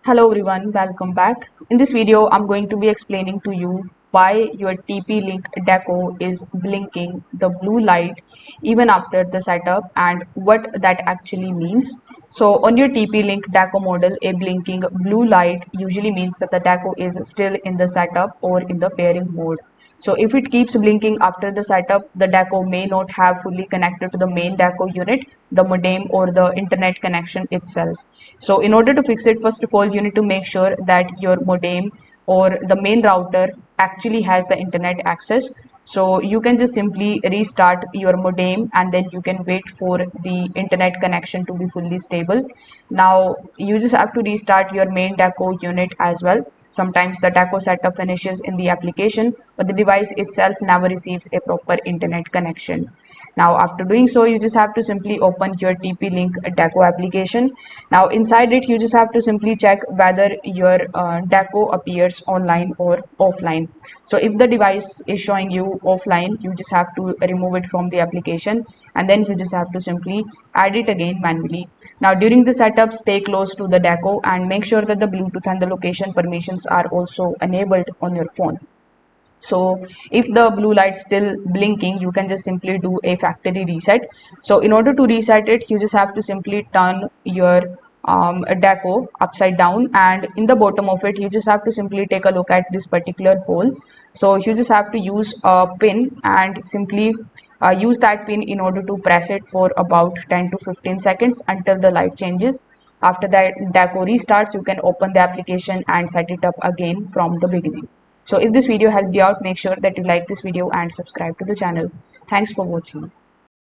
Hello everyone, welcome back. In this video, I'm going to be explaining to you why your TP-Link Deco is blinking the blue light even after the setup and what that actually means. So on your TP-Link Deco model, a blinking blue light usually means that the Deco is still in the setup or in the pairing mode. So if it keeps blinking after the setup, the Deco may not have fully connected to the main Deco unit, the modem or the internet connection itself. So in order to fix it, first of all, you need to make sure that your modem or the main router actually has the internet access. So you can just simply restart your modem and then you can wait for the internet connection to be fully stable. Now you just have to restart your main Deco unit as well. Sometimes the Deco setup finishes in the application, but the device itself never receives a proper internet connection. Now after doing so, you just have to simply open your TP-Link Deco application. Now inside it, you just have to simply check whether your Deco appears online or offline. So if the device is showing you offline, you just have to remove it from the application and then you just have to simply add it again manually. Now during the setup, stay close to the Deco and make sure that the Bluetooth and the location permissions are also enabled on your phone. So if the blue light still blinking, you can just simply do a factory reset. So in order to reset it, you just have to simply turn your Deco upside down, and in the bottom of it you just have to simply take a look at this particular hole. So you just have to use a pin and simply use that pin in order to press it for about 10 to 15 seconds until the light changes. After that Deco restarts, you can open the application and set it up again from the beginning. So if this video helped you out, make sure that you like this video and subscribe to the channel. Thanks for watching.